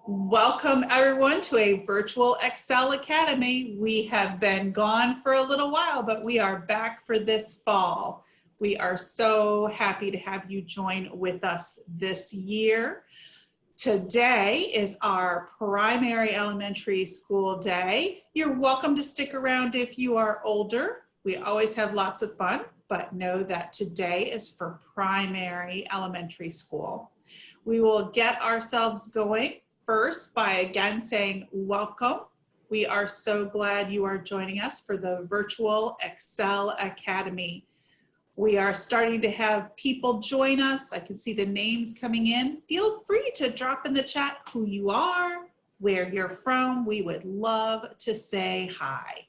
Welcome everyone to a virtual Excel Academy. We have been gone for a little while, but we are back for this fall. We are so happy to have you join with us this year. Today is our primary elementary school day. You're welcome to stick around if you are older. We always have lots of fun, but know that today is for primary elementary school. We will get ourselves going first by again saying welcome. We are so glad you are joining us for the virtual Excel Academy. We are starting to have people join us. I can see the names coming in. Feel free to drop in the chat who you are, where you're from. We would love to say hi.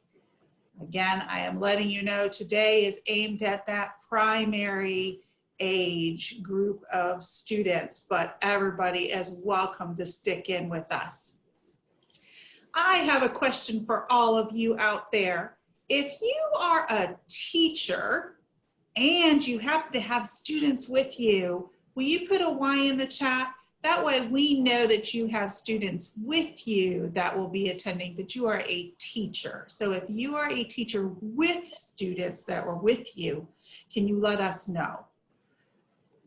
Again, I am letting you know today is aimed at that primary age group of students, but everybody is welcome to stick in with us. I have a question for all of you out there. If you are a teacher and you happen to have students with you, will you put a Y in the chat? That way we know that you have students with you that will be attending, but you are a teacher. So if you are a teacher with students that were with you, can you let us know?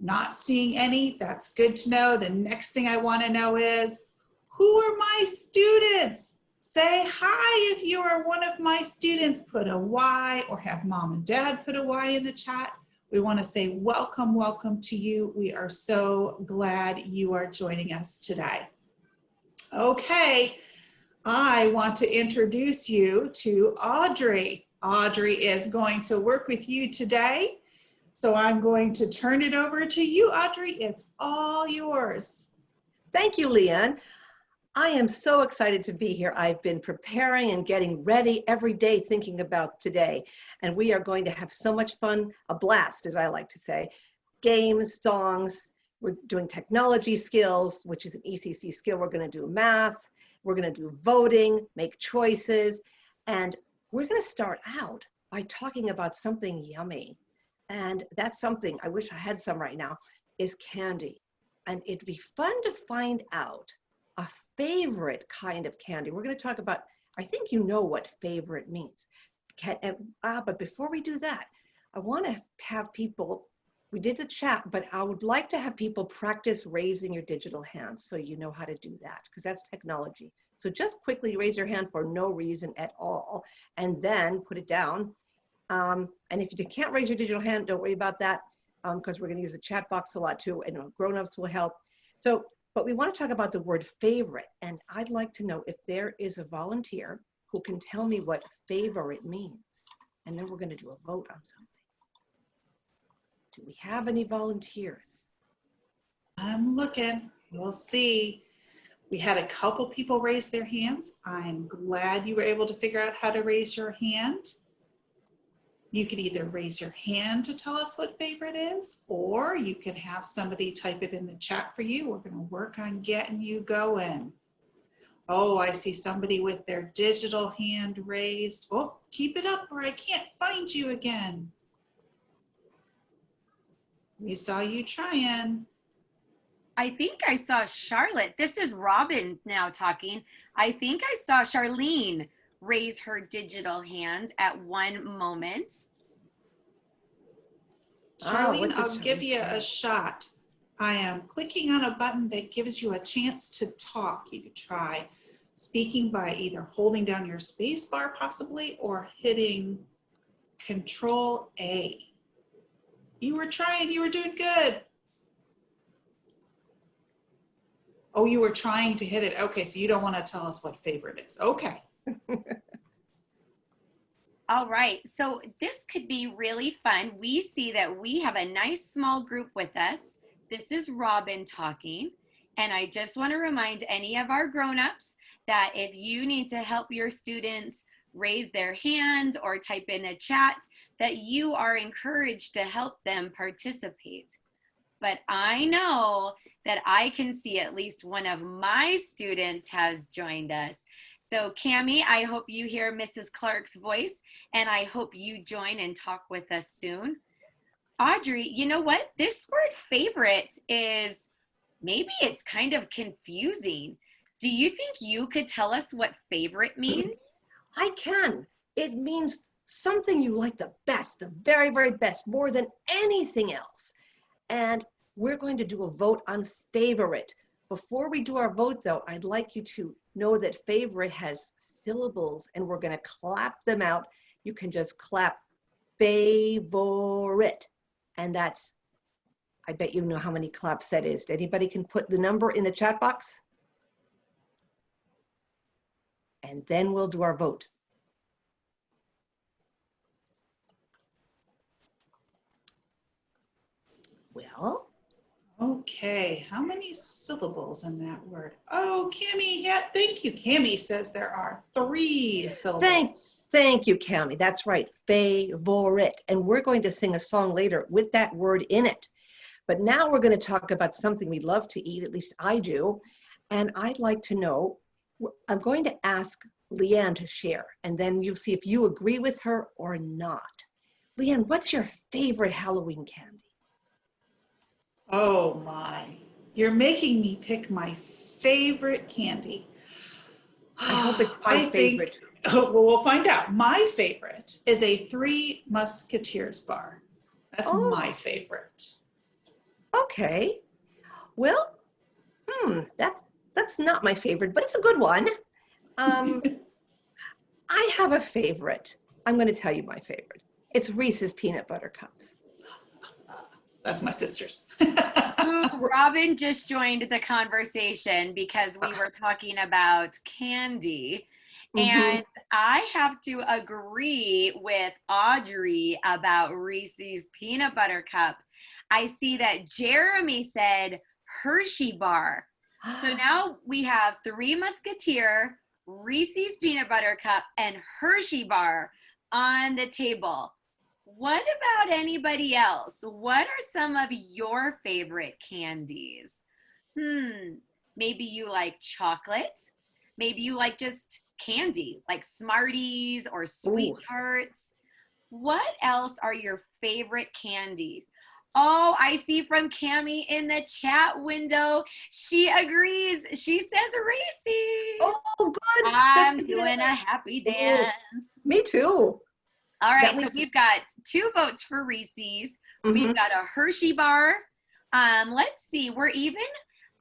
Not seeing any, that's good to know. The next thing I want to know is, who are my students? Say hi if you are one of my students. Put a Y, or have mom and dad put a Y in the chat. We want to say welcome, welcome to you. We are so glad you are joining us today. Okay, I want to introduce you to Audrey. Audrey is going to work with you today. So I'm going to turn it over to you, Audrey. It's all yours. Thank you, Leanne. I am so excited to be here. I've been preparing and getting ready every day thinking about today. And we are going to have so much fun, a blast, as I like to say. Games, songs, we're doing technology skills, which is an ECC skill. We're going to do math. We're going to do voting, make choices. And we're going to start out by talking about something yummy. And that's something, I wish I had some right now, is candy. And it'd be fun to find out a favorite kind of candy. We're going to talk about, I think you know what favorite means. But before we do that, I want to have people, we did the chat, but I would like to have people practice raising your digital hands so you know how to do that, because that's technology. So just quickly raise your hand for no reason at all, and then put it down. And if you can't raise your digital hand, don't worry about that, because we're going to use the chat box a lot too, and grown-ups will help. So, but we want to talk about the word favorite, and I'd like to know if there is a volunteer who can tell me what favorite means, and then we're going to do a vote on something. Do we have any volunteers? I'm looking. We'll see. We had a couple people raise their hands. I'm glad you were able to figure out how to raise your hand. You can either raise your hand to tell us what favorite is, or you can have somebody type it in the chat for you. We're going to work on getting you going. Oh, I see somebody with their digital hand raised. Oh, keep it up or I can't find you again. We saw you trying. I think I saw Charlotte. This is Robin now talking. I think I saw Charlene raise her digital hand at one moment. Charlene, I'll give you a shot. I am clicking on a button that gives you a chance to talk. You could try speaking by either holding down your space bar possibly, or hitting Control A. You were trying, you were doing good. Oh, you were trying to hit it. Okay, so you don't want to tell us what favorite is. Okay. All right, so this could be really fun. We see that we have a nice small group with us. This is Robin talking. And I just want to remind any of our grown-ups that if you need to help your students raise their hand or type in a chat, that you are encouraged to help them participate. But I know that I can see at least one of my students has joined us. So Cammie, I hope you hear Mrs. Clark's voice, and I hope you join and talk with us soon. Audrey, you know what? This word favorite is, maybe it's kind of confusing. Do you think you could tell us what favorite means? I can. It means something you like the best, the very, very best, more than anything else. And we're going to do a vote on favorite. Before we do our vote, though, I'd like you to know that favorite has syllables, and we're going to clap them out. You can just clap favorite, and that's, I bet you know how many claps that is. Anybody can put the number in the chat box? And then we'll do our vote. Well, Okay, how many syllables in that word? Oh, Cammie, yeah, thank you. Cammie says there are 3 syllables. thank you, Cammie. That's right, favorite. And we're going to sing a song later with that word in it. But now we're going to talk about something we love to eat, at least I do. And I'd like to know, I'm going to ask Leanne to share, and then you'll see if you agree with her or not. Leanne, what's your favorite Halloween candy? Oh my, you're making me pick my favorite candy. I hope it's my favorite. Well, we'll find out. My favorite is a 3 Musketeers bar. That's my favorite. Okay. Well, that's not my favorite, but it's a good one. I have a favorite. I'm going to tell you my favorite. It's Reese's Peanut Butter Cups. That's my sister's. Ooh, Robin just joined the conversation because we were talking about candy. And I have to agree with Audrey about Reese's Peanut Butter Cup. I see that Jeremy said Hershey bar. So now we have 3 Musketeer, Reese's Peanut Butter Cup, and Hershey bar on the table. What about anybody else? What are some of your favorite candies? Maybe you like chocolate. Maybe you like just candy, like Smarties or Sweet Tarts. What else are your favorite candies? Oh, I see from Cammie in the chat window. She agrees. She says Reese's. Oh, good. I'm doing a happy dance. Me too. All right, so we've got 2 votes for Reese's. We've got a Hershey bar. Let's see,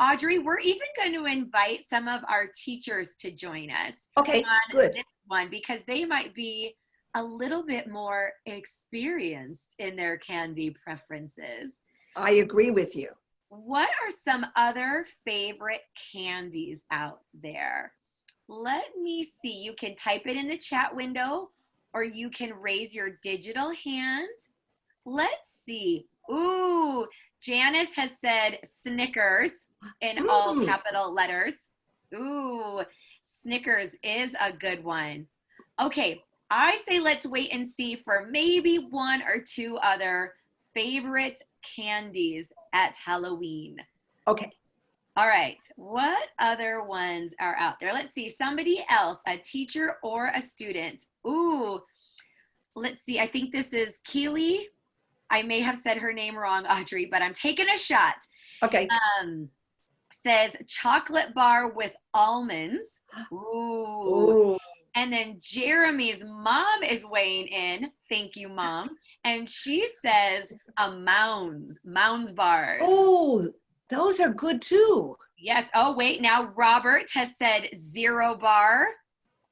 Audrey, we're even going to invite some of our teachers to join us. Okay, good. This one, because they might be a little bit more experienced in their candy preferences. I agree with you. What are some other favorite candies out there? Let me see. You can type it in the chat window, or you can raise your digital hand. Let's see. Ooh, Janice has said Snickers in all capital letters. Ooh, Snickers is a good one. Okay, I say let's wait and see for maybe 1 or 2 other favorite candies at Halloween. Okay. All right, what other ones are out there? Let's see, somebody else, a teacher or a student. Ooh, let's see, I think this is Keely. I may have said her name wrong, Audrey, but I'm taking a shot. Okay. Says chocolate bar with almonds. Ooh. And then Jeremy's mom is weighing in. Thank you, Mom. And she says a Mounds bars. Oh, those are good too. Yes. Oh, wait. Now Robert has said 0 bar.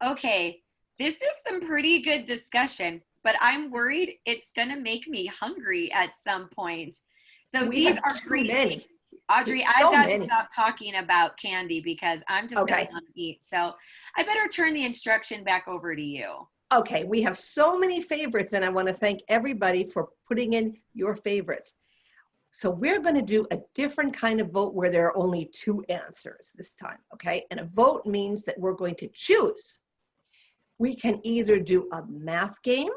Okay. This is some pretty good discussion, but I'm worried it's going to make me hungry at some point. So these are too many. Audrey, I've got to stop talking about candy because I'm just going to want to eat. So I better turn the instruction back over to you. Okay, we have so many favorites, and I want to thank everybody for putting in your favorites. So we're going to do a different kind of vote where there are only 2 answers this time, okay? And a vote means that we're going to choose. We can either do a math game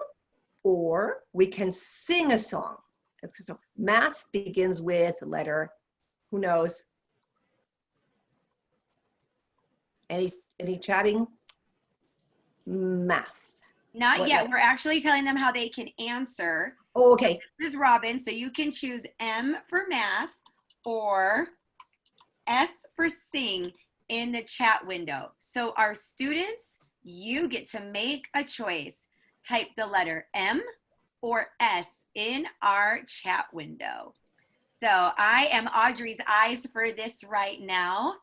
or we can sing a song. So math begins with a letter, who knows? Any chatting? Math. Not yet. We're actually telling them how they can answer. Oh, okay. So this is Robin. So you can choose M for math or S for sing. in the chat window. So our students, you get to make a choice. Type the letter M or S in our chat window. So I am Audrey's eyes for this right now.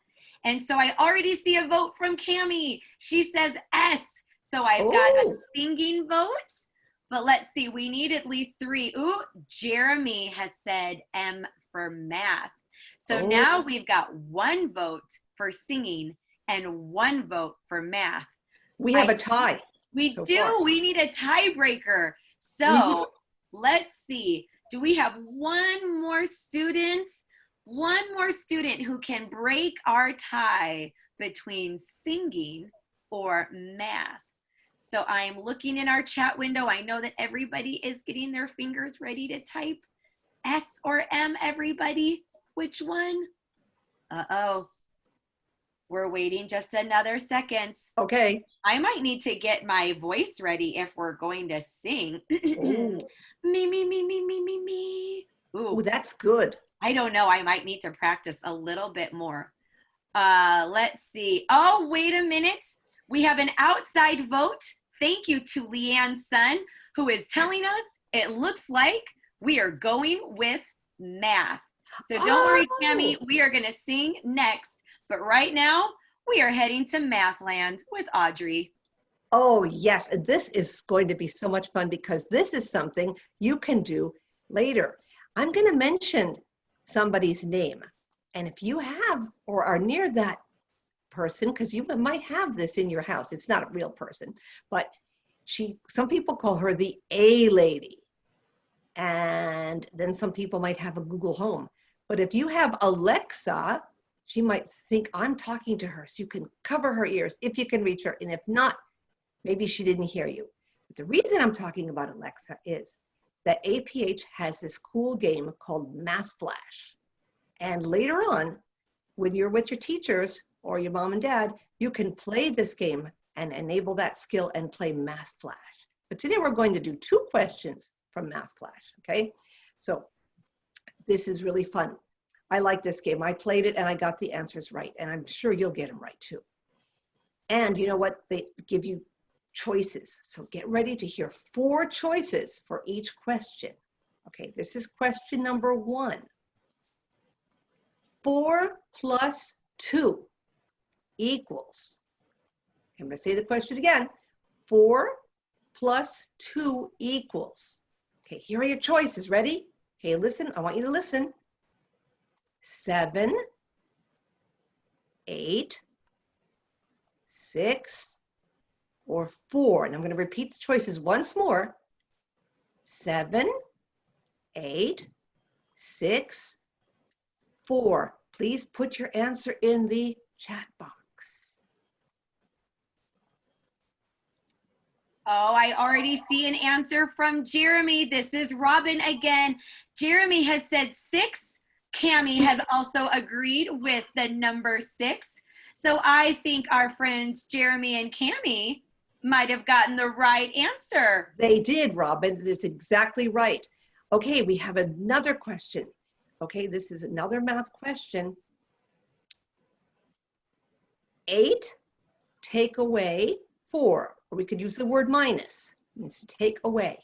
And so I already see a vote from Cammie. She says S. So I've got a singing vote, but let's see, we need at least 3. Ooh, Jeremy has said M for math. So now we've got 1 vote for singing and 1 vote for math. We have a tie. We so do. far. We need a tiebreaker. So let's see. Do we have 1 more student? 1 more student who can break our tie between singing or math. So I'm looking in our chat window. I know that everybody is getting their fingers ready to type. S or M, everybody? Which one? Uh-oh. We're waiting just another second. Okay. I might need to get my voice ready if we're going to sing. Ooh. Me, me, me, me, me, me, me. Ooh, Ooh, that's good. I don't know. I might need to practice a little bit more. Let's see. Oh, wait a minute. We have an outside vote. Thank you to Leanne's son, who is telling us it looks like we are going with math. So don't worry, Cammie, we are going to sing next. But right now, we are heading to Math Land with Audrey. Oh, yes. And this is going to be so much fun because this is something you can do later. I'm going to mention somebody's name. And if you have or are near that person, because you might have this in your house, it's not a real person, but some people call her the A lady. And then some people might have a Google Home. But if you have Alexa, she might think I'm talking to her. So you can cover her ears if you can reach her. And if not, maybe she didn't hear you. But the reason I'm talking about Alexa is that APH has this cool game called Math Flash. And later on, when you're with your teachers or your mom and dad, you can play this game and enable that skill and play Math Flash. But today we're going to do 2 questions from Math Flash, okay? So this is really fun. I like this game. I played it and I got the answers right, and I'm sure you'll get them right too. And you know what? They give you choices. So get ready to hear 4 choices for each question. Okay, this is question number 1. 4 plus 2 equals, I'm going to say the question again. 4 plus 2 equals. Okay, here are your choices. Ready? Okay, listen. I want you to listen. 7, 8, 6, or 4. And I'm going to repeat the choices once more. 7, 8, 6, 4. Please put your answer in the chat box. Oh, I already see an answer from Jeremy. This is Robin again. Jeremy has said 6. Cammie has also agreed with the number 6. So I think our friends Jeremy and Cammie might have gotten the right answer. They did, Robin. That's exactly right. Okay, we have another question. Okay, this is another math question. 8 take away 4, or we could use the word minus. It means to take away.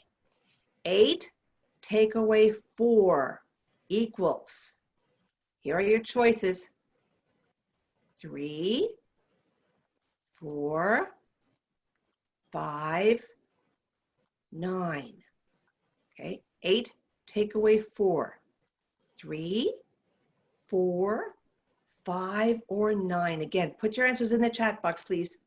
8 take away 4 equals. Here are your choices. 3, 4, 5, 9. Okay, 8 take away 4. 3, 4, 5, or 9. Again, put your answers in the chat box, please.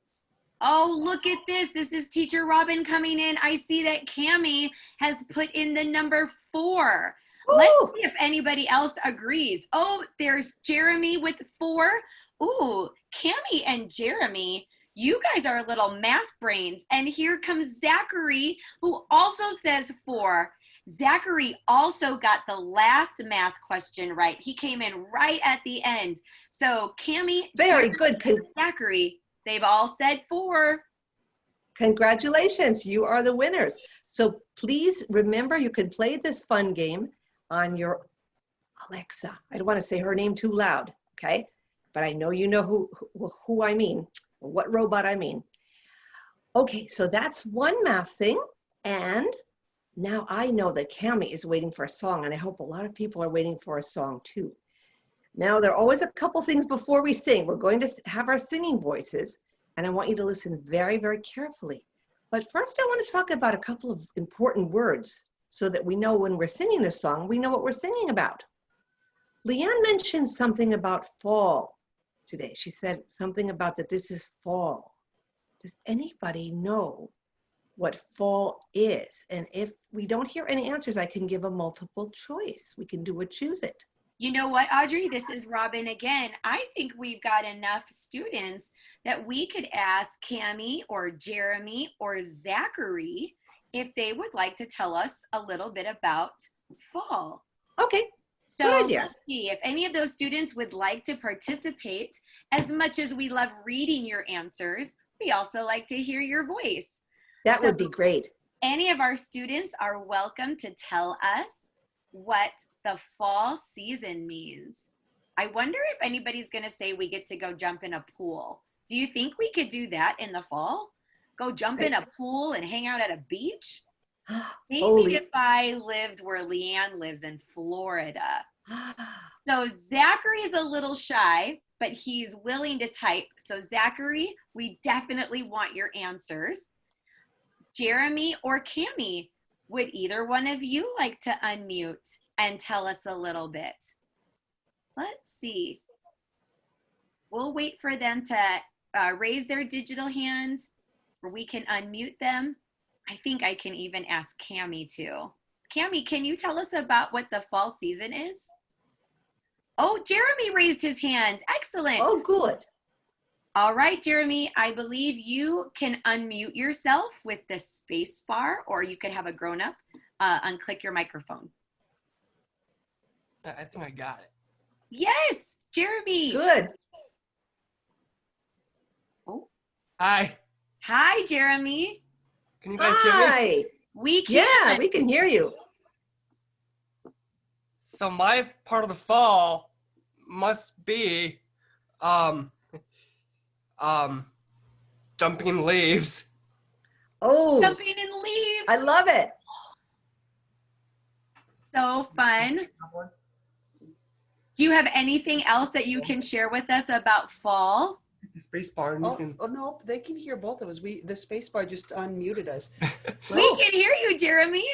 Oh, look at this. This is Teacher Robin coming in. I see that Cammie has put in the number 4. Ooh. Let's see if anybody else agrees. Oh, there's Jeremy with 4. Ooh, Cammie and Jeremy, you guys are little math brains. And here comes Zachary, who also says 4. Zachary also got the last math question right. He came in right at the end. So Cammie, Very Jeremy, good. Zachary, they've all said 4. Congratulations, you are the winners. So please remember, you can play this fun game on your Alexa. I don't want to say her name too loud, okay? but I know you know who I mean, what robot I mean. Okay, so that's one math thing. And now I know that Cami is waiting for a song, and I hope a lot of people are waiting for a song too. Now, there are always a couple things before we sing. We're going to have our singing voices, and I want you to listen very, very carefully. But first, I want to talk about a couple of important words so that we know when we're singing a song, we know what we're singing about. Leanne mentioned something about fall today. She said something about that this is fall. Does anybody know what fall is? And if we don't hear any answers, I can give a multiple choice. We can do a choose it. You know what, Audrey? This is Robin again. I think we've got enough students that we could ask Cami or Jeremy or Zachary if they would like to tell us a little bit about fall. Okay. So good idea. let's see if any of those students would like to participate. As much as we love reading your answers, we also like to hear your voice. That would be great. Any of our students are welcome to tell us what the fall season means. I wonder if anybody's going to say we get to go jump in a pool. Do you think we could do that in the fall? Go jump in a pool and hang out at a beach? Maybe if I lived where Leanne lives in Florida. So Zachary is a little shy, but he's willing to type. So Zachary, we definitely want your answers. Jeremy or Cami, would either one of you like to unmute and tell us a little bit? Let's see. We'll wait for them to raise their digital hand, or we can unmute them. I think I can even ask Cami too. Cami, can you tell us about what the fall season is? Oh, Jeremy raised his hand. Excellent. Oh, good. All right, Jeremy, I believe you can unmute yourself with the space bar, or you could have a grown-up unclick your microphone. I think I got it. Yes, Jeremy. Good. Oh. Hi. Hi, Jeremy. Can you guys hear me? Hi. We can. Yeah, we can hear you. So my part of the fall must be dumping in leaves. Oh, Jumping in leaves. I love it. So fun. Do you have anything else that you can share with us about fall? The space bar. And you Oh, can... oh no, they can hear both of us. The space bar just unmuted us. We can hear you, Jeremy.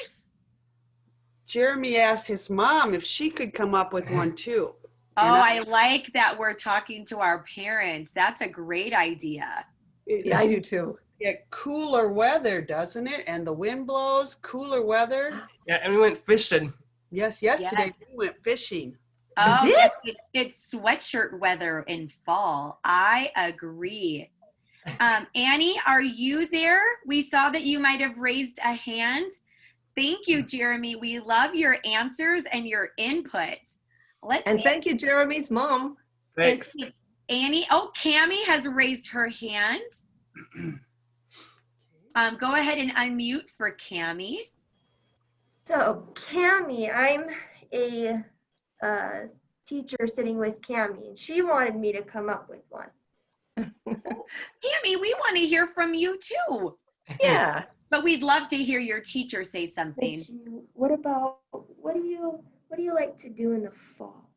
Jeremy asked his mom if she could come up with one too. Oh, And I like that we're talking to our parents. That's a great idea. Yeah, I do too. Yeah, cooler weather, doesn't it? And the wind blows, cooler weather. Yeah, and we went fishing. Yes, yesterday Yes. we went fishing. Oh, did? yes, it's sweatshirt weather in fall. I agree. Annie, are you there? We saw that you might have raised a hand. Thank you, Jeremy. We love your answers and your input. And thank you, Jeremy's mom. Thanks. see if Annie, oh, Cami has raised her hand. Go ahead and unmute for Cami. So, Cami, I'm a teacher sitting with Cami, and she wanted me to come up with one. Cami, we want to hear from you too. Yeah. But we'd love to hear your teacher say something. What do you like to do in the fall?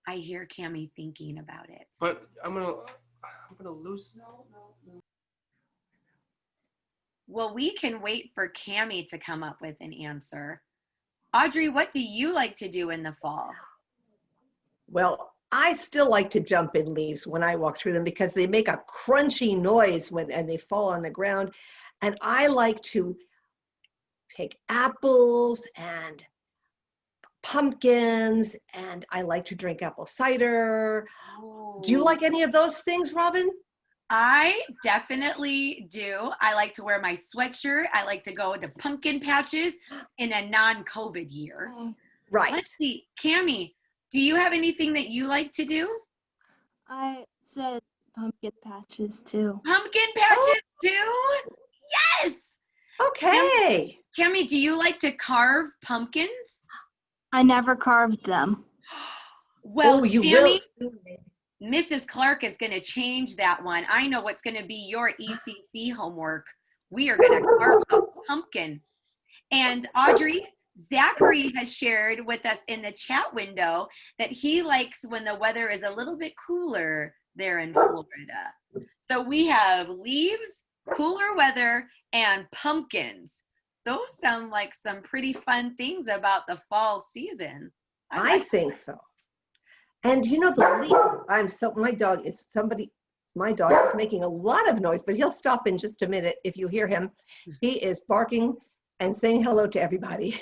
I hear Cami thinking about it. But I'm gonna lose. Well, we can wait for Cami to come up with an answer. Audrey, what do you like to do in the fall? Well, I still like to jump in leaves when I walk through them because they make a crunchy noise and they fall on the ground. And I like to pick apples and pumpkins, and I like to drink apple cider. Do you like any of those things, Robin? I definitely do. I like to wear my sweatshirt. I like to go to pumpkin patches in a non-COVID year. Right. Let's see. Cami, do you have anything that you like to do? I said pumpkin patches too. Pumpkin patches too? Yes! Okay. Cami, do you like to carve pumpkins? I never carved them. Well, Oh, you Tammy, will. Mrs. Clark is going to change that one. I know what's going to be your ECC homework. We are going to carve a pumpkin. And Audrey, Zachary has shared with us in the chat window that he likes when the weather is a little bit cooler there in Florida. So we have leaves, cooler weather, and pumpkins. Those sound like some pretty fun things about the fall season. I think so. And you know, the leaf, my dog is making a lot of noise, but he'll stop in just a minute if you hear him. He is barking and saying hello to everybody.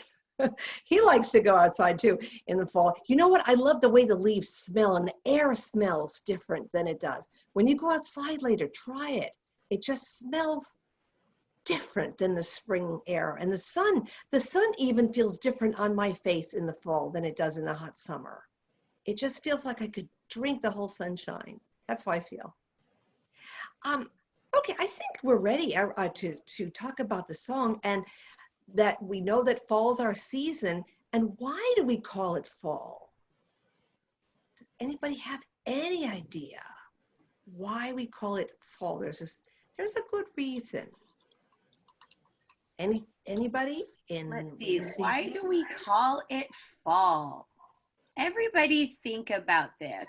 He likes to go outside too in the fall. You know what? I love the way the leaves smell, and the air smells different than it does. When you go outside later, try it. It just smells different than the spring air. And the sun even feels different on my face in the fall than it does in the hot summer. It just feels like I could drink the whole sunshine. That's how I feel. Okay, I think we're ready to talk about the song, and that we know that fall's our season. And why do we call it fall? Does anybody have any idea why we call it fall? There's a good reason. Anybody? Let's see, why do we call it fall? Everybody think about this.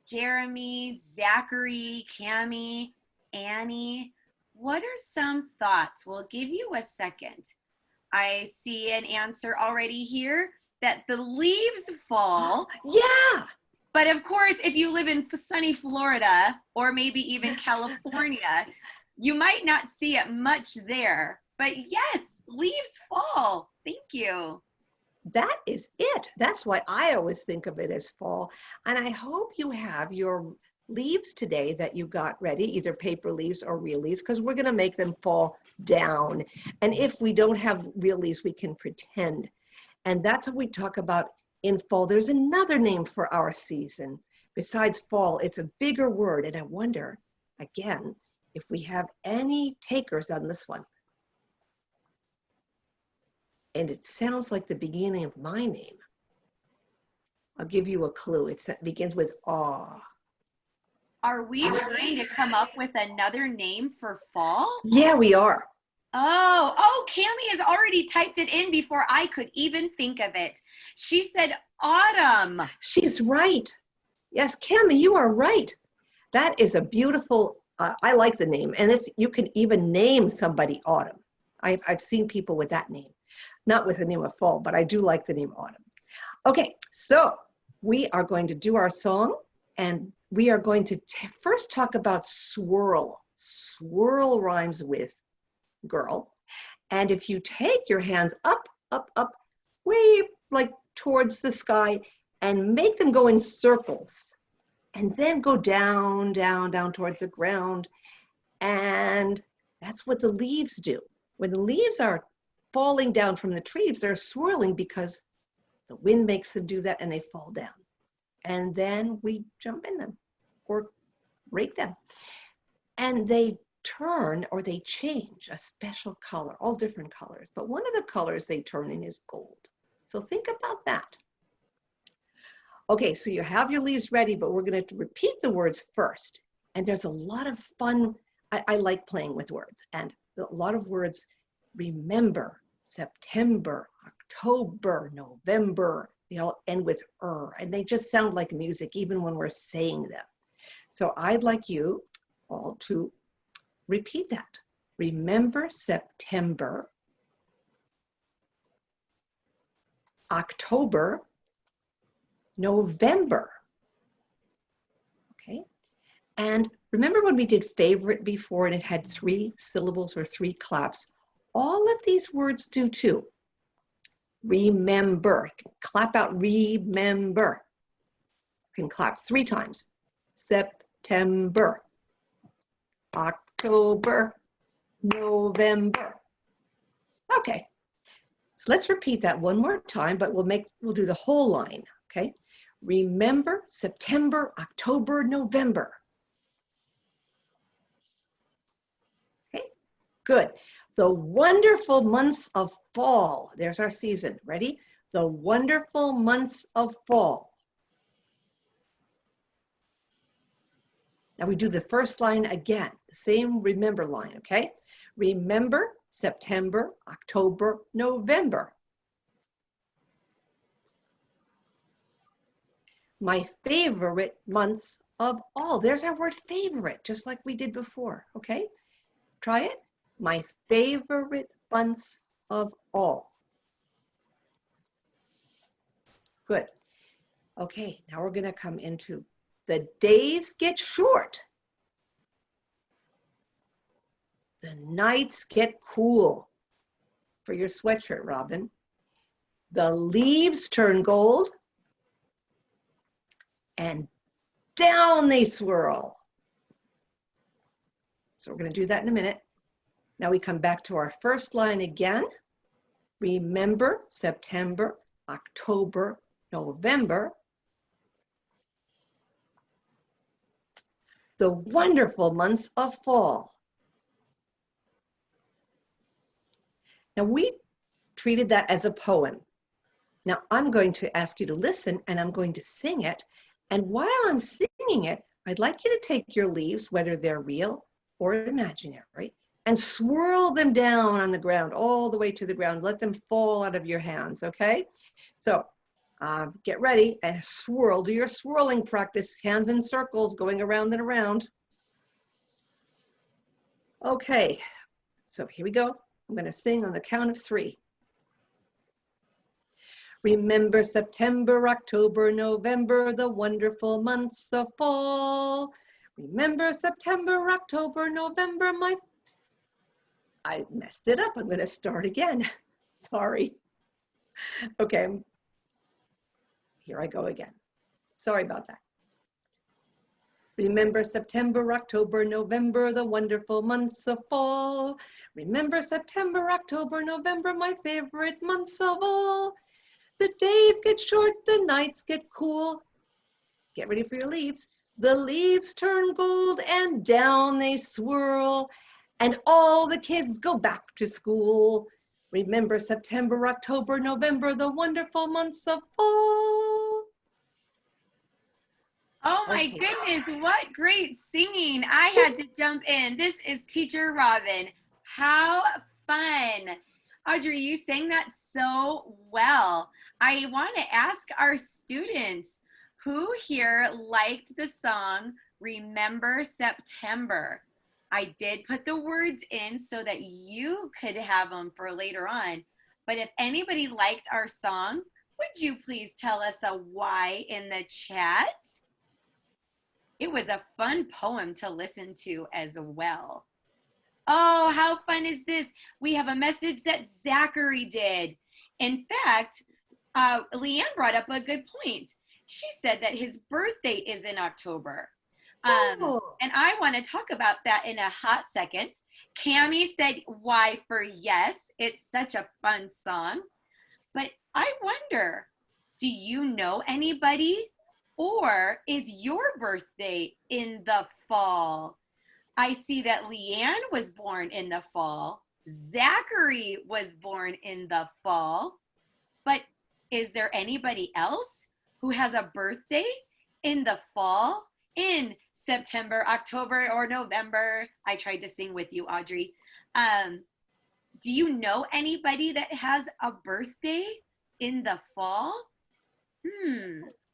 Jeremy, Zachary, Cammie, Annie, what are some thoughts? We'll give you a second. I see an answer already here that the leaves fall. Yeah. But of course, if you live in sunny Florida or maybe even California, you might not see it much there. But yes, leaves fall. Thank you. That is it. That's why I always think of it as fall. And I hope you have your leaves today that you got ready, either paper leaves or real leaves, because we're going to make them fall down. And if we don't have real leaves, we can pretend. And that's what we talk about in fall. There's another name for our season. Besides fall, it's a bigger word. And I wonder, again, if we have any takers on this one. And it sounds like the beginning of my name. I'll give you a clue. It begins with awe. Are we trying to come up with another name for fall? Yeah, we are. Oh, Cammie has already typed it in before I could even think of it. She said autumn. She's right. Yes, Cammie, you are right. That is a beautiful, I like the name. And you can even name somebody Autumn. I've seen people with that name. Not with the name of fall, but I do like the name Autumn. Okay, so we are going to do our song, and we are going to first talk about swirl. Swirl rhymes with girl. And if you take your hands up, up, up, way like towards the sky and make them go in circles, and then go down, down, down towards the ground. And that's what the leaves do. When the leaves are falling down from the trees, they're swirling because the wind makes them do that, and they fall down. And then we jump in them or break them. And they turn, or they change a special color, all different colors. But one of the colors they turn in is gold. So think about that. Okay, so you have your leaves ready, but we're going to repeat the words first. And there's a lot of fun. I like playing with words, and a lot of words. Remember, September, October, November, they all end with and they just sound like music even when we're saying them. So I'd like you all to repeat that. Remember September, October, November. Okay, and remember when we did favorite before and it had 3 syllables or 3 claps? All of these words do too. Remember, clap out remember. You can clap 3 times. September, October, November. Okay, so let's repeat that one more time, but we'll do the whole line, okay? Remember September, October, November. Okay, good. The wonderful months of fall. There's our season. Ready? The wonderful months of fall. Now we do the first line again, the same remember line, okay? Remember September, October, November. My favorite months of all. There's our word favorite, just like we did before, okay? Try it. My favorite months of all. Good. Okay, now we're gonna come into the days get short. The nights get cool. For your sweatshirt, Robin. The leaves turn gold. And down they swirl. So we're going to do that in a minute. Now we come back to our first line again. Remember September, October, November. The wonderful months of fall. Now we treated that as a poem. Now I'm going to ask you to listen and I'm going to sing it. And while I'm singing it, I'd like you to take your leaves, whether they're real or imaginary, and swirl them down on the ground, all the way to the ground. Let them fall out of your hands, okay? So get ready and swirl. Do your swirling practice, hands in circles, going around and around. Okay, so here we go. I'm gonna sing on the count of 3. Remember September, October, November, the wonderful months of fall. Remember September, October, November, I messed it up. I'm going to start again. Sorry. Okay. Here I go again. Sorry about that. Remember September, October, November, the wonderful months of fall. Remember September, October, November, my favorite months of all. The days get short, the nights get cool. Get ready for your leaves. The leaves turn gold and down they swirl. And all the kids go back to school. Remember September, October, November, the wonderful months of fall. Oh my goodness, what great singing. I had to jump in. This is Teacher Robin. How fun. Audrey, you sang that so well. I want to ask our students, who here liked the song Remember September? I did put the words in so that you could have them for later on. But if anybody liked our song, would you please tell us a why in the chat? It was a fun poem to listen to as well. Oh, how fun is this? We have a message that Zachary did. In fact, Leanne brought up a good point. She said that his birthday is in October. And I want to talk about that in a hot second. Cammie said, why for yes, it's such a fun song. But I wonder, do you know anybody? Or is your birthday in the fall? I see that Leanne was born in the fall. Zachary was born in the fall. But is there anybody else who has a birthday in the fall, in September, October, or November? I tried to sing with you, Audrey. Do you know anybody that has a birthday in the fall?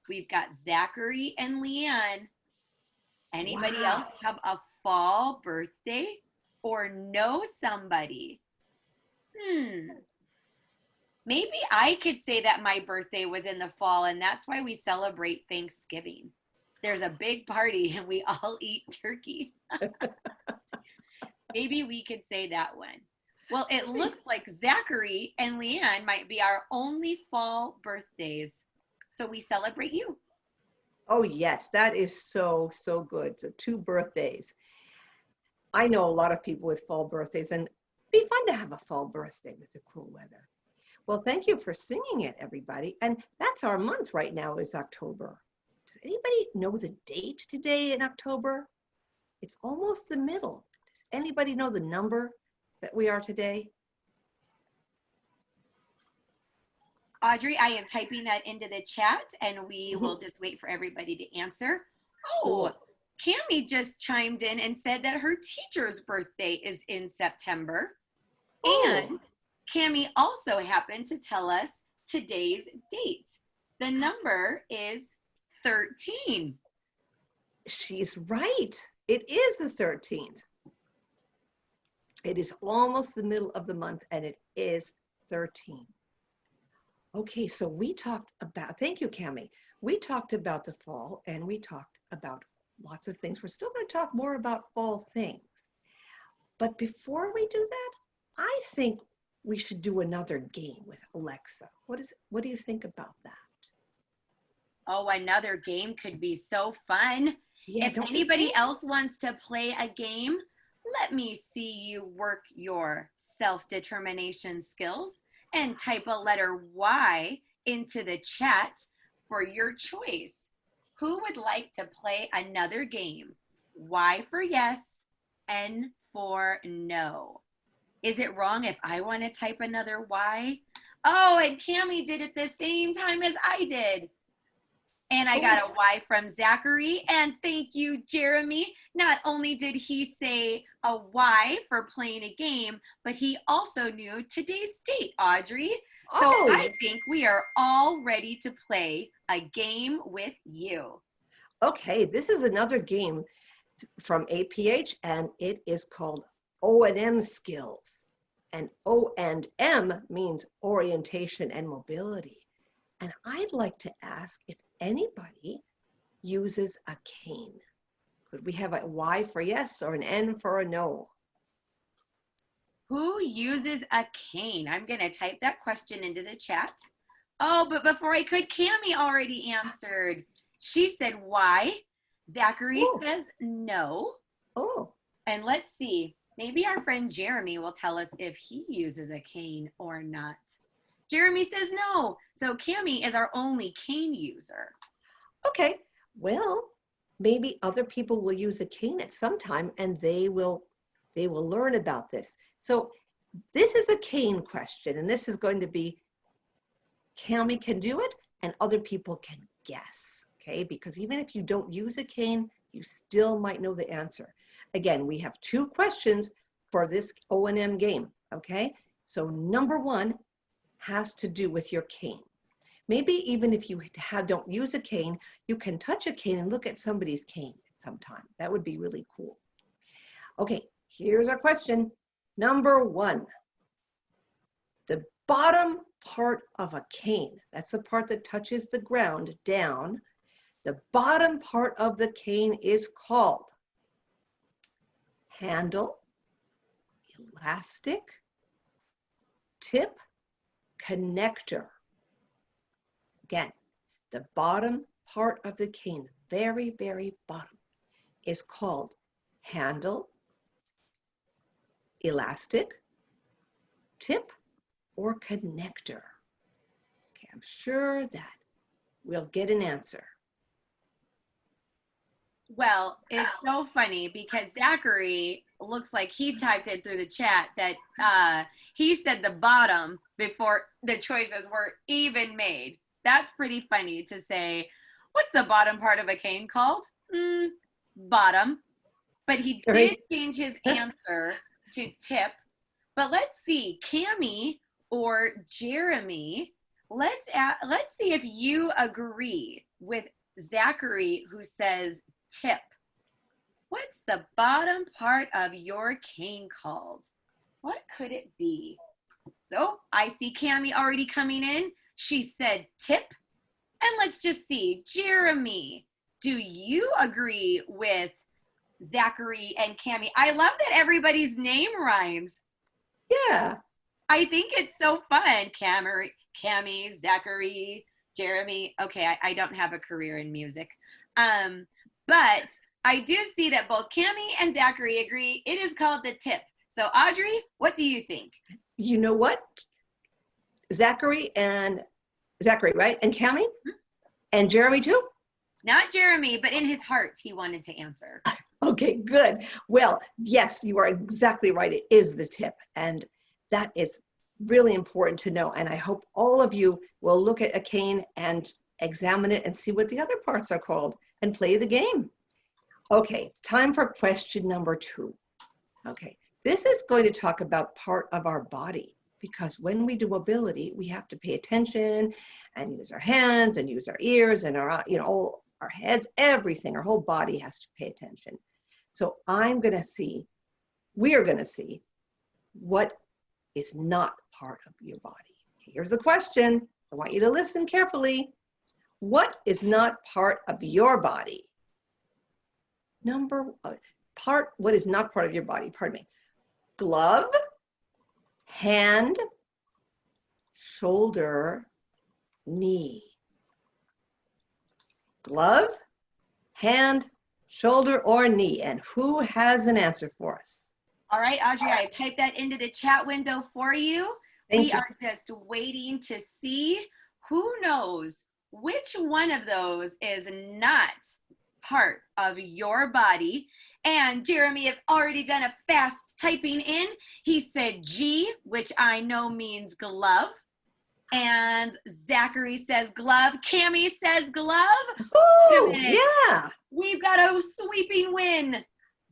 We've got Zachary and Leanne. Anybody else have a fall birthday or know somebody? Maybe I could say that my birthday was in the fall, and that's why we celebrate Thanksgiving. There's a big party and we all eat turkey. Maybe we could say that one. Well, it looks like Zachary and Leanne might be our only fall birthdays. So we celebrate you. Oh yes, that is so, so good. So 2 birthdays. I know a lot of people with fall birthdays, and it'd be fun to have a fall birthday with the cool weather. Well, thank you for singing it, everybody. And that's our month right now, is October. Does anybody know the date today in October? It's almost the middle. Does anybody know the number that we are today? Audrey, I am typing that into the chat, and we will just wait for everybody to answer. Oh, Cami just chimed in and said that her teacher's birthday is in September. Oh. And Cami also happened to tell us today's date. The number is 13. She's right. It is the 13th. It is almost the middle of the month and it is 13. Okay, so we talked about, thank you, Cami. We talked about the fall and we talked about lots of things. We're still going to talk more about fall things. But before we do that, I think we should do another game with Alexa. What do you think about that? Oh, another game could be so fun. Yeah, If don't you anybody think? else wants to play a game, let me see you work your self-determination skills and type a letter Y into the chat for your choice. Who would like to play another game? Y for yes, N for no. Is it wrong if I want to type another Y? Oh, and Cami did it the same time as I did. And I got a Y from Zachary. And thank you, Jeremy. Not only did he say a Y for playing a game, but he also knew today's date, Audrey. So Oh. I think we are all ready to play a game with you. Okay, this is another game from APH and it is called O&M skills. And O&M means orientation and mobility. And I'd like to ask if anybody uses a cane. Could we have a Y for yes or an N for a no? Who uses a cane? I'm going to type that question into the chat. Oh, but before I could, Cami already answered. She said Y. Zachary says no. Oh. And let's see. Maybe our friend Jeremy will tell us if he uses a cane or not. Jeremy says no. So Cami is our only cane user. Okay, well, maybe other people will use a cane at some time and they will learn about this. So this is a cane question and this is going to be Cami can do it and other people can guess, okay? Because even if you don't use a cane, you still might know the answer. Again, we have 2 questions for this O&M game, okay? So number 1 has to do with your cane. Maybe even if you don't use a cane, you can touch a cane and look at somebody's cane sometime. That would be really cool. Okay, here's our question. Number 1. The bottom part of a cane, that's the part that touches the ground down. The bottom part of the cane is called handle, elastic, tip, connector. Again, the bottom part of the cane, very, very bottom, is called handle, elastic, tip, or connector. Okay, I'm sure that we'll get an answer. Well, it's so funny because Zachary looks like he typed it through the chat that he said the bottom before the choices were even made. That's pretty funny to say, what's the bottom part of a cane called? Bottom. But he did change his answer to tip. But let's see, Cami or Jeremy, let's see if you agree with Zachary who says tip. What's the bottom part of your cane called? What could it be? So I see Cami already coming in. She said tip. And let's just see, Jeremy, do you agree with Zachary and Cami? I love that everybody's name rhymes. Yeah. I think it's so fun. Cami, Zachary, Jeremy. Okay, I don't have a career in music. But I do see that both Cami and Zachary agree it is called the tip. So Audrey, what do you think? You know what? Zachary, right? And Cami? And Jeremy too? Not Jeremy, but in his heart, he wanted to answer. Okay, good. Well, yes, you are exactly right. It is the tip. And that is really important to know. And I hope all of you will look at a cane and examine it and see what the other parts are called and play the game. Okay, it's time for question number 2. Okay, this is going to talk about part of our body, because when we do ability, we have to pay attention and use our hands and use our ears and our, all our heads, everything, our whole body has to pay attention. So we are going to see what is not part of your body. Here's the question. I want you to listen carefully. What is not part of your body? What is not part of your body, pardon me. Glove, hand, shoulder, knee. Glove, hand, shoulder, or knee. And who has an answer for us? All right, Audrey, I typed that into the chat window for you. Thank We you. are just waiting to see who knows which one of those is not part of your body. And Jeremy has already done a fast typing in. He said G, which I know means glove. And Zachary says glove. Cammie says glove. Oh, Wait a minute. yeah. We've got a sweeping win.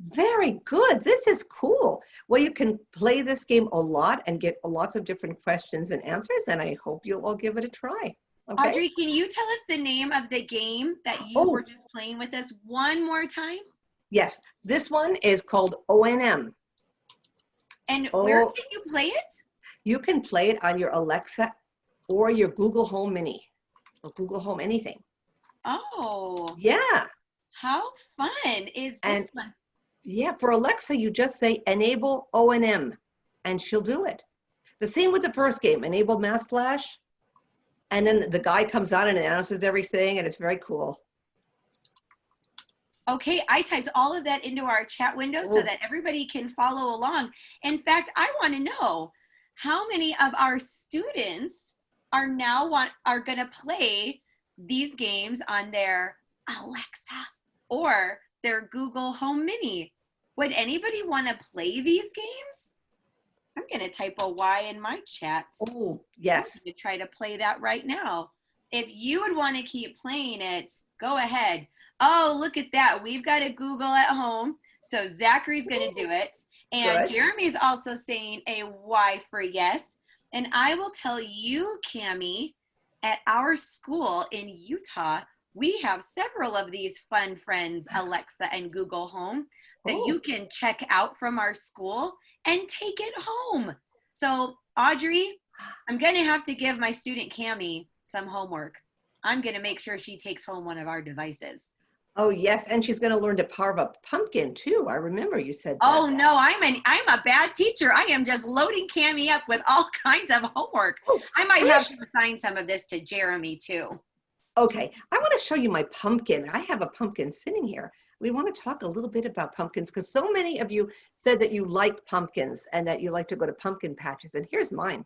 Very good. This is cool. Well, you can play this game a lot and get lots of different questions and answers, and I hope you'll all give it a try. Okay? Audrey, can you tell us the name of the game that you were just playing with us one more time? Yes, this one is called OANDM. And where can you play it? You can play it on your Alexa or your Google Home Mini or Google Home anything. Oh, Yeah. how fun is this one? Yeah, for Alexa, you just say enable OANDM and she'll do it. The same with the first game, enable Math Flash. And then the guy comes on and announces everything, and it's very cool. Okay, I typed all of that into our chat window so that everybody can follow along. In fact, I want to know how many of our students are going to play these games on their Alexa or their Google Home Mini. Would anybody want to play these games? I'm going to type a Y in my chat. Oh, yes. I'm going to try to play that right now. If you would want to keep playing it, go ahead. Oh, look at that. We've got a Google at home. So Zachary's going to do it. And Good. Jeremy's also saying a Y for yes. And I will tell you, Cammie, at our school in Utah, we have several of these fun friends, Alexa and Google Home, that you can check out from our school and take it home. So Audrey, I'm going to have to give my student Cammie some homework. I'm going to make sure she takes home one of our devices. Oh, yes. And she's going to learn to carve a pumpkin, too. I remember you said that. Oh, no, I'm a bad teacher. I am just loading Cammie up with all kinds of homework. I might have to assign some of this to Jeremy, too. Okay. I want to show you my pumpkin. I have a pumpkin sitting here. We want to talk a little bit about pumpkins because so many of you said that you like pumpkins and that you like to go to pumpkin patches. And here's mine.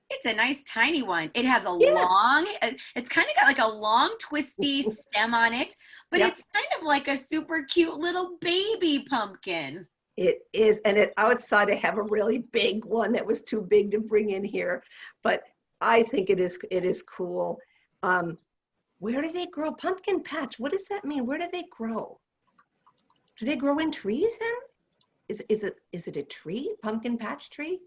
It's a nice tiny one. It has a long, it's kind of got like a long twisty stem on it, but it's kind of like a super cute little baby pumpkin. It is. And outside I have a really big one that was too big to bring in here, but I think it is cool. Where do they grow? Pumpkin patch. What does that mean? Where do they grow? Do they grow in trees then? Is it a tree? Pumpkin patch tree?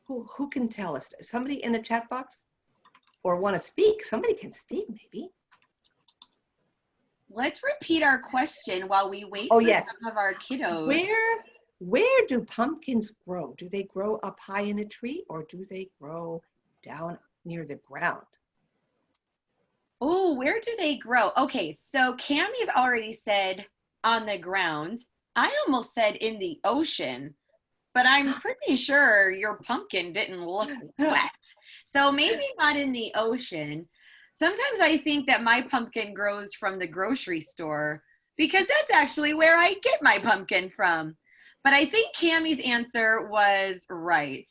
Who can tell us? Somebody in the chat box? Or want to speak? Somebody can speak maybe. Let's repeat our question while we wait for some of our kiddos. Where do pumpkins grow? Do they grow up high in a tree or do they grow down near the ground? Oh, where do they grow? Okay, so Cammie's already said on the ground. I almost said in the ocean, but I'm pretty sure your pumpkin didn't look wet. So maybe not in the ocean. Sometimes I think that my pumpkin grows from the grocery store because that's actually where I get my pumpkin from. But I think Cammie's answer was right.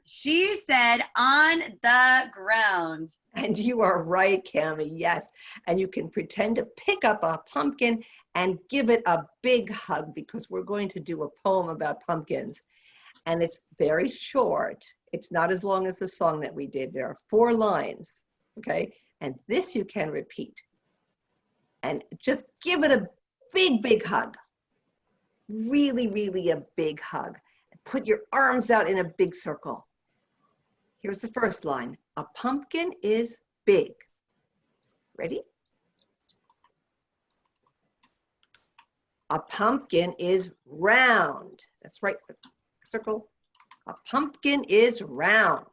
She said on the ground. And you are right, Cammie, yes. And you can pretend to pick up a pumpkin and give it a big hug because we're going to do a poem about pumpkins. And it's very short. It's not as long as the song that we did. There are 4 lines, okay? And this you can repeat. and just give it a big, big hug. Really, really a big hug. Put your arms out in a big circle. Here's the first line. A pumpkin is big. Ready? A pumpkin is round. That's right. Circle. A pumpkin is round.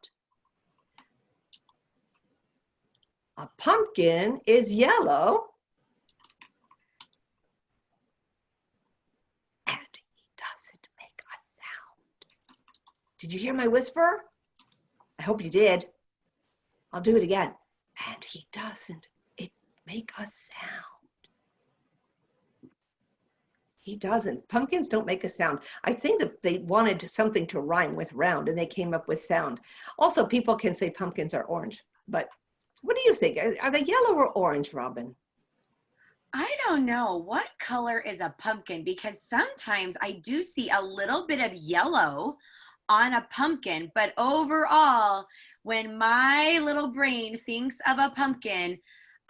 A pumpkin is yellow. And he doesn't make a sound. Did you hear my whisper? I hope you did. I'll do it again. And he doesn't make a sound. He doesn't. Pumpkins don't make a sound. I think that they wanted something to rhyme with round and they came up with sound. Also, people can say pumpkins are orange, but what do you think? Are they yellow or orange, Robin? I don't know. What color is a pumpkin? Because sometimes I do see a little bit of yellow on a pumpkin, but overall, when my little brain thinks of a pumpkin,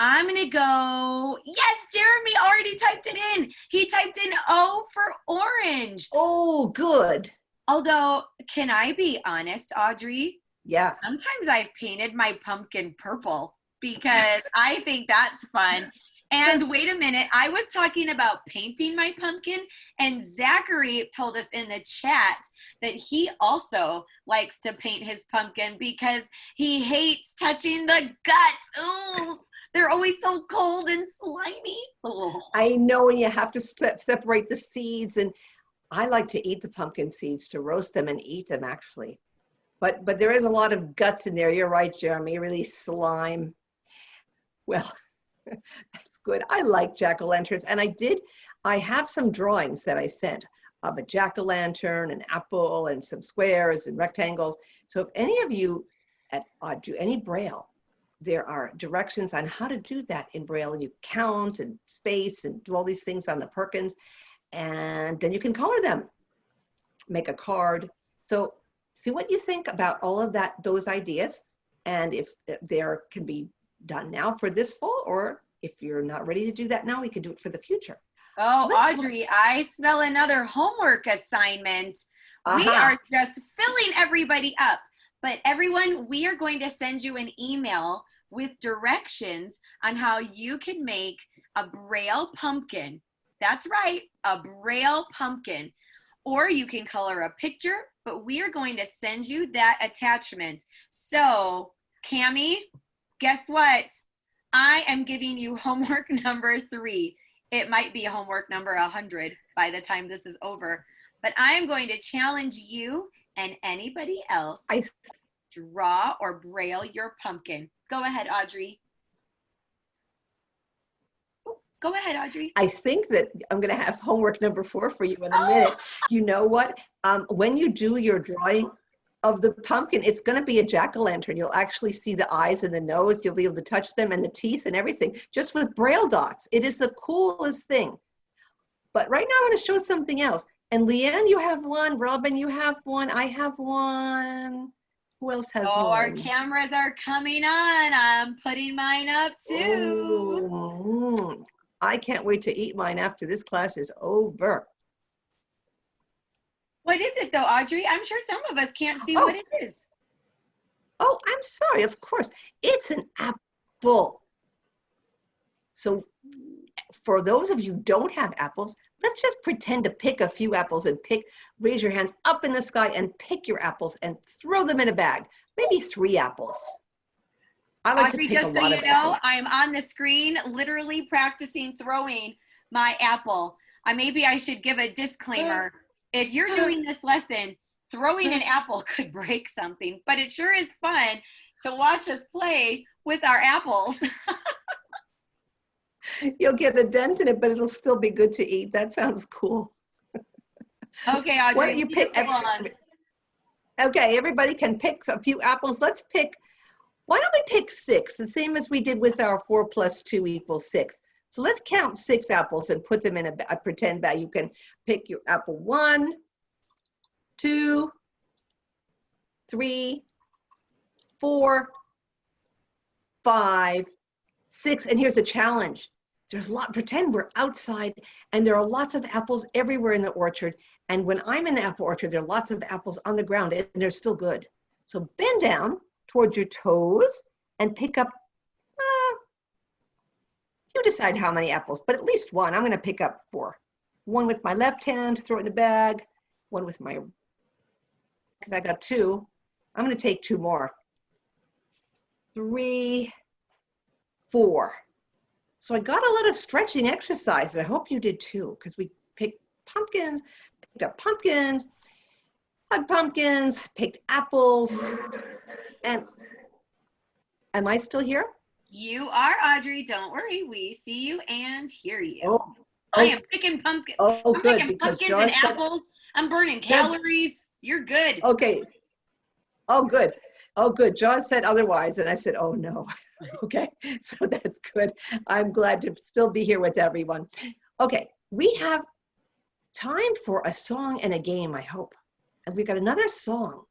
I'm gonna go, yes, Jeremy already typed it in. He typed in O for orange. Oh, good. Although, can I be honest, Audrey? Yeah. Sometimes I've painted my pumpkin purple because I think that's fun. And wait a minute, I was talking about painting my pumpkin, and Zachary told us in the chat that he also likes to paint his pumpkin because he hates touching the guts. Ooh, they're always so cold and slimy. Oh. I know, and you have to separate the seeds, and I like to eat the pumpkin seeds, to roast them and eat them actually. But there is a lot of guts in there. You're right, Jeremy, really slime. Well, that's good. I like jack-o'-lanterns, and I have some drawings that I sent of a jack-o'-lantern, an apple, and some squares and rectangles. So if any of you do any Braille, there are directions on how to do that in Braille, and you count and space and do all these things on the Perkins, and then you can color them, make a card. So see what you think about all of those ideas, and if there can be done now for this fall, or if you're not ready to do that now, we can do it for the future. Oh, Audrey, I smell another homework assignment. We are just filling everybody up. But everyone, we are going to send you an email with directions on how you can make a Braille pumpkin. That's right, a Braille pumpkin. Or you can color a picture, but we are going to send you that attachment. So, Cammie, guess what? I am giving you homework number 3. It might be homework number 100 by the time this is over. But I am going to challenge you and anybody else draw or Braille your pumpkin. Go ahead, Audrey. Go ahead, Audrey. I think that I'm going to have homework number 4 for you in a minute. You know what? When you do your drawing of the pumpkin, it's going to be a jack-o'-lantern. You'll actually see the eyes and the nose. You'll be able to touch them and the teeth and everything just with Braille dots. It is the coolest thing. But right now I want to show something else. And Leanne, you have one. Robin, you have one. I have one. Who else has one? Oh, our cameras are coming on. I'm putting mine up too. Ooh, I can't wait to eat mine after this class is over. What is it though, Audrey? I'm sure some of us can't see what it is. Oh, I'm sorry, of course. It's an apple. So for those of you who don't have apples, let's just pretend to pick a few apples and raise your hands up in the sky and pick your apples and throw them in a bag. Maybe 3 apples. I like Audrey, to pick just a so lot you of know, apples. I'm on the screen literally practicing throwing my apple. Maybe I should give a disclaimer. If you're doing this lesson, throwing an apple could break something, but it sure is fun to watch us play with our apples. You'll get a dent in it, but it'll still be good to eat. That sounds cool. Okay, Audrey. Why don't you pick? Okay, everybody can pick a few apples. Let's pick. Why don't we pick 6? The same as we did with our 4 + 2 = 6. So let's count 6 apples and put them in a pretend bag. You can pick your apple 1, 2, 3, 4, 5, 6. And here's a challenge. there's a lot, pretend we're outside and there are lots of apples everywhere in the orchard. And when I'm in the apple orchard, there are lots of apples on the ground and they're still good. So bend down towards your toes and pick up, you decide how many apples, but at least one. I'm gonna pick up 4. One with my left hand, throw it in the bag. One with my, because I got 2. I'm gonna take 2 more. 3, 4. So I got a lot of stretching exercise. I hope you did too, because we picked up pumpkins, had pumpkins, picked apples. And am I still here? You are, Audrey. Don't worry. We see you and hear you. Oh, I am picking pumpkins. oh, I'm good, picking because pumpkins John and said, apples. I'm burning calories. You're good. okay. Oh, good. Oh, good. John said otherwise, and I said, oh, no. Okay, so that's good. I'm glad to still be here with everyone. Okay, we have time for a song and a game, I hope. And we've got another song,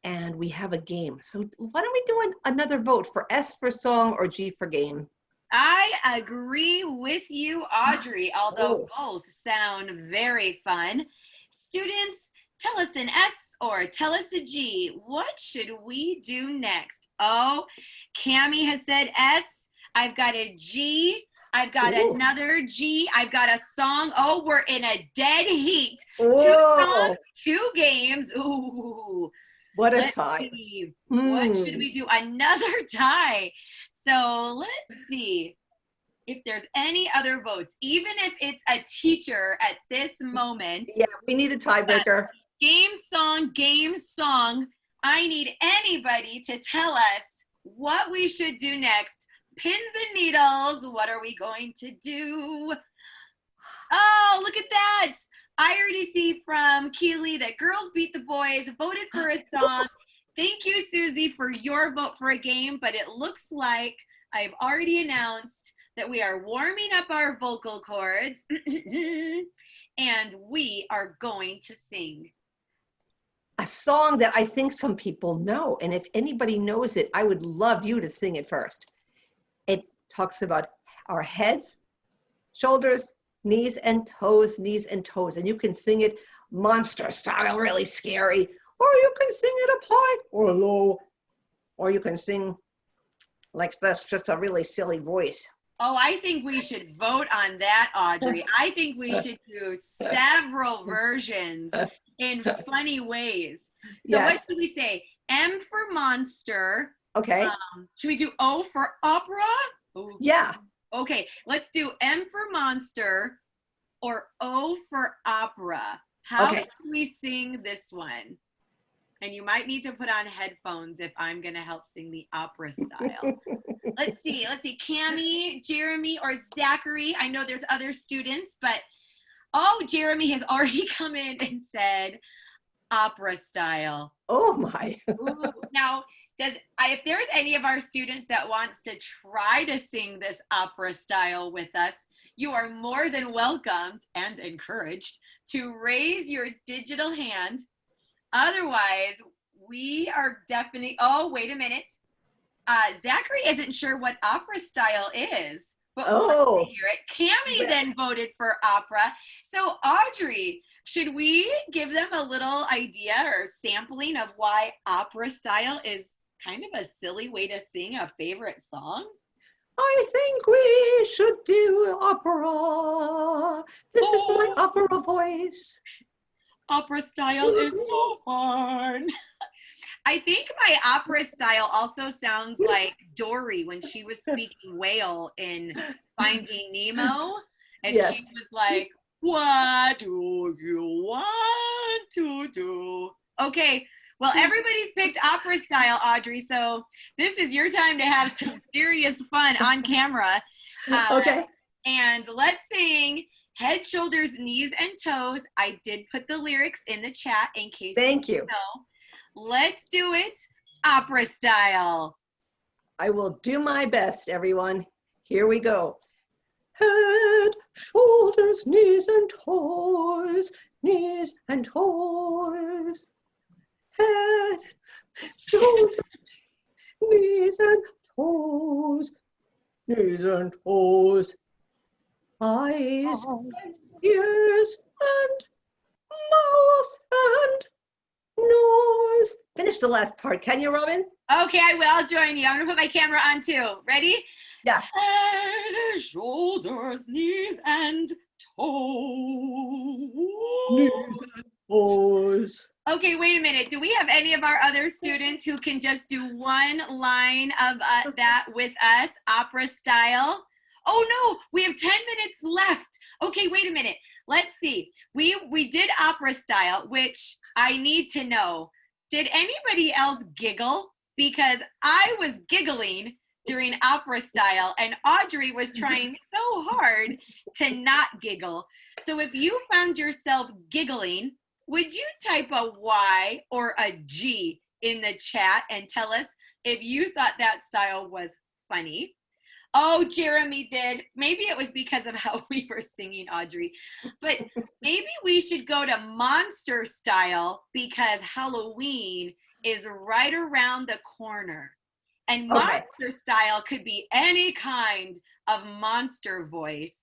and we have a game. So why don't we do another vote for S for song or G for game? I agree with you, Audrey, although both sound very fun. Students, tell us an S or tell us a G. What should we do next? Oh, Cammie has said S. I've got a G. I've got another G. I've got a song. Oh, we're in a dead heat. Whoa. 2 songs, 2 games. Ooh. What a Let's tie. see. What should we do? Another tie. So let's see if there's any other votes, even if it's a teacher at this moment. Yeah, we need a tiebreaker. Game, song. I need anybody to tell us what we should do next. Pins and needles, what are we going to do? Oh, look at that. I already see from Keely that Girls Beat the Boys voted for a song. Thank you, Susie, for your vote for a game, but it looks like I've already announced that we are warming up our vocal cords and we are going to sing a song that I think some people know. And if anybody knows it, I would love you to sing it first. It talks about our heads, shoulders, knees and toes, and you can sing it monster style, really scary, or you can sing it up high or low, or you can sing like this, just a really silly voice. Oh, I think we should vote on that, Audrey. I think we should do several versions in funny ways. So Yes. what should we say? M for monster. Okay. Should we do O for opera? Ooh. Yeah. Okay, let's do M for monster or O for opera. How should we sing this one? And you might need to put on headphones if I'm going to help sing the opera style. Let's see, Cammie, Jeremy, or Zachary. I know there's other students, but Jeremy has already come in and said opera style. Oh my. Ooh, now, if there's any of our students that wants to try to sing this opera style with us, you are more than welcomed and encouraged to raise your digital hand. Otherwise, we are definitely, wait a minute. Zachary isn't sure what opera style is, but we'll like to hear it. Cammie then voted for opera. So Audrey, should we give them a little idea or sampling of why opera style is kind of a silly way to sing a favorite song? I think we should do opera. This is my opera voice. Opera style is so fun. I think my opera style also sounds like Dory when she was speaking whale in Finding Nemo. And she was like, what do you want to do? Okay, well, everybody's picked opera style, Audrey, so this is your time to have some serious fun on camera. Okay. And let's sing Head, Shoulders, Knees, and Toes. I did put the lyrics in the chat in case you know. Let's do it opera style. I will do my best, everyone. Here we go. Head, shoulders, knees, and toes. Knees and toes. Head, shoulders, knees, and toes. Knees and toes. eyes, and ears, and mouth, and nose. Finish the last part, can you, Robin? Okay, I will. I'll join you. I'm gonna put my camera on too. Ready? Yeah. Head, shoulders, knees, and toes. Knees and toes. Okay, wait a minute. Do we have any of our other students who can just do one line of that with us, opera style? Oh no, we have 10 minutes left. Okay, wait a minute. Let's see. We did opera style, which I need to know. Did anybody else giggle? Because I was giggling during opera style and Audrey was trying so hard to not giggle. So if you found yourself giggling, would you type a Y or a G in the chat and tell us if you thought that style was funny? Oh, Jeremy did. Maybe it was because of how we were singing, Audrey. But maybe we should go to monster style because Halloween is right around the corner. And monster style could be any kind of monster voice.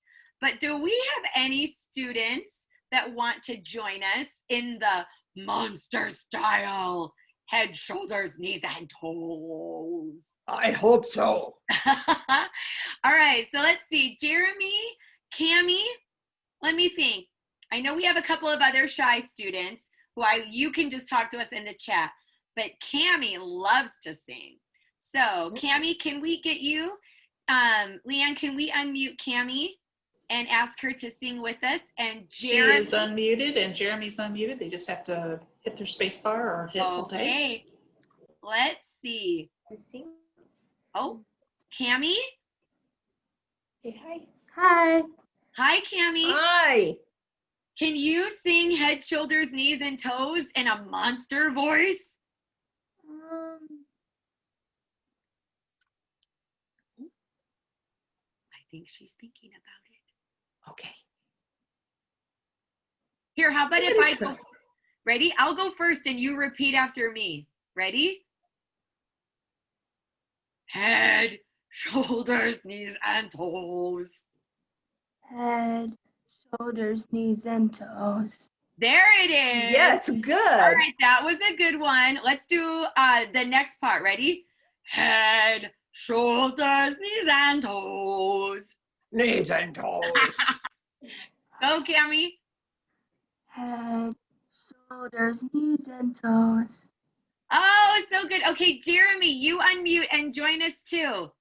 But do we have any students that want to join us in the monster style? Head, shoulders, knees, and toes. I hope so. All right, so let's see. Jeremy, Cammie, let me think. I know we have a couple of other shy students who you can just talk to us in the chat, but Cammie loves to sing. So Cammie, can we get you? Leanne, can we unmute Cammie and ask her to sing with us? And Jeremy, She is unmuted and Jeremy's unmuted. They just have to hit their space bar or hit hold tight. Okay, let's see. Oh, Cammie? Say hi. Hi. Hi, Cammie. Hi. Can you sing head, shoulders, knees, and toes in a monster voice? I think she's thinking about it. Okay. Here, how about if I go? Ready? I'll go first and you repeat after me. Ready? Head, shoulders, knees, and toes. Head, shoulders, knees, and toes. There it is. Yeah, it's good. All right, that was a good one. Let's do the next part. Ready? Head, shoulders, knees, and toes. Knees and toes. Go, Cammie. Head, shoulders, knees, and toes. Oh, so good. Okay, Jeremy, you unmute and join us too.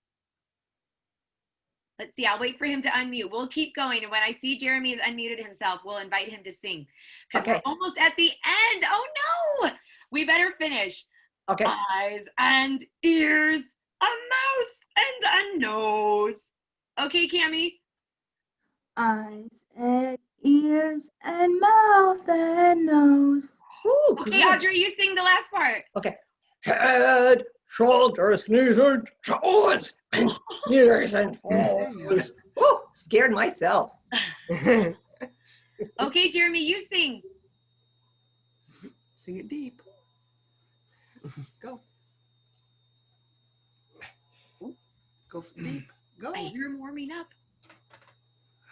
Let's see, I'll wait for him to unmute. We'll keep going. And when I see Jeremy has unmuted himself, we'll invite him to sing. Because we're almost at the end. Oh no, we better finish. Okay. Eyes and ears, a mouth and a nose. Okay, Cammie. Eyes and ears and mouth and nose. Ooh, Okay, good. Audrey, you sing the last part. Okay. Head, shoulders, knees, and toes. Ears and toes. Ooh, scared myself. Okay, Jeremy, you sing. Sing it deep. Go. Go deep. Go. I hear him warming up.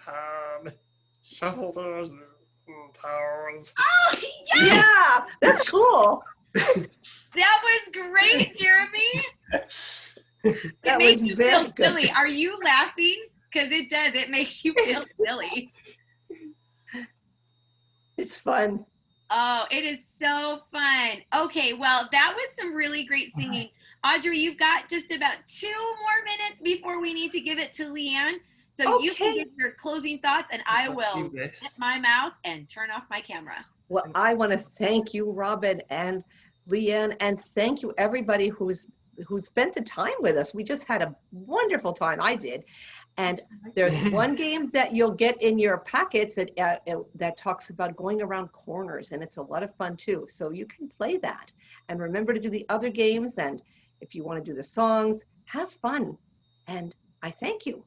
Head, shoulders, and toes. Oh, yes! Yeah, that's cool. That was great, Jeremy. It That makes was you very feel good. silly. Are you laughing? Because it does. It makes you feel silly. It's fun. Oh, it is so fun. Okay, well, that was some really great singing. Audrey, you've got just about 2 more minutes before we need to give it to Leanne. So you can Okay. give your closing thoughts and I will zip my mouth and turn off my camera. Well, I want to thank you, Robin and Leanne, and thank you everybody who spent the time with us. We just had a wonderful time. I did. And there's one game that you'll get in your packets that talks about going around corners, and it's a lot of fun too. So you can play that. And remember to do the other games, and if you want to do the songs, have fun. And I thank you.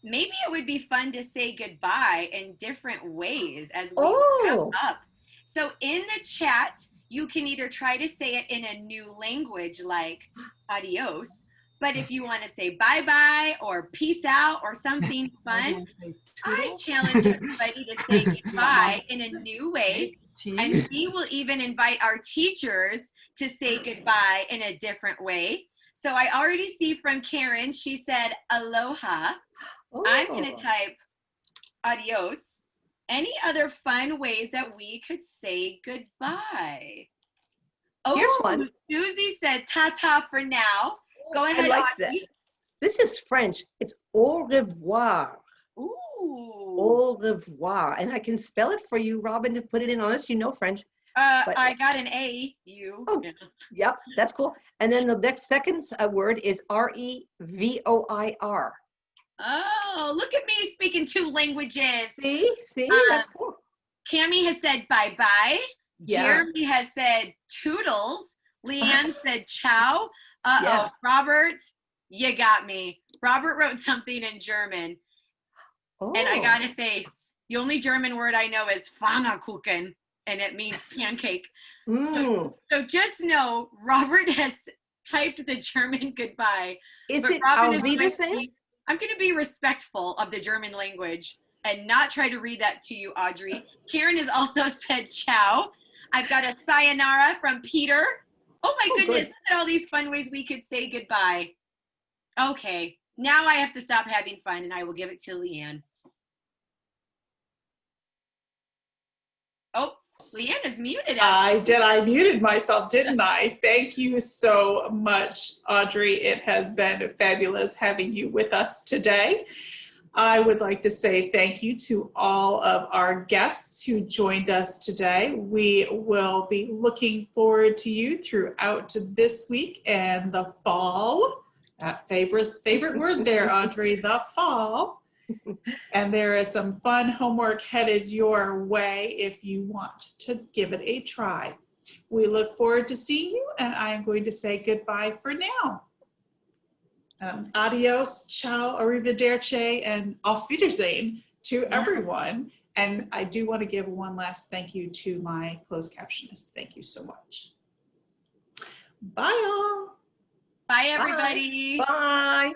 Maybe it would be fun to say goodbye in different ways as we wrap up. So in the chat, you can either try to say it in a new language like adios, But if you want to say bye-bye or peace out or something fun, I challenge everybody to say goodbye in a new way. And we will even invite our teachers to say goodbye in a different way. So I already see from Karen, she said aloha. I'm going to type adios. Any other fun ways that we could say goodbye? Oh, Here's one. Susie said ta-ta for now. Go ahead, I like Audrey. that. This is French. It's au revoir. Ooh. Au revoir. And I can spell it for you, Robin, to put it in honest. You know French. But- I got an A. You. Oh. Yep, that's cool. And then the next second word is R-E-V-O-I-R. Oh, look at me speaking 2 languages. See, that's cool. Cammie has said bye-bye. Yeah. Jeremy has said toodles. Leanne said ciao. Uh-oh, Yeah. Robert, you got me. Robert wrote something in German. And I gotta say, the only German word I know is Pfannkuchen, and it means pancake. So just know, Robert has typed the German goodbye. Is but it Robin Auf Wiedersehen? I'm gonna be respectful of the German language and not try to read that to you, Audrey. Karen has also said ciao. I've got a sayonara from Peter. Oh my goodness, look at all these fun ways we could say goodbye. Okay, now I have to stop having fun and I will give it to Leanne. Oh, Leanne is muted. Actually. I muted myself, didn't I? Thank you so much, Audrey. It has been fabulous having you with us today. I would like to say thank you to all of our guests who joined us today. We will be looking forward to you throughout this week and the fall. That favorite word there, Audrey, the fall. And there is some fun homework headed your way if you want to give it a try. We look forward to seeing you, and I am going to say goodbye for now. Adios, ciao, arrivederci, and auf Wiedersehen to everyone. And I do want to give one last thank you to my closed captionist. Thank you so much. Bye all. Bye everybody. Bye.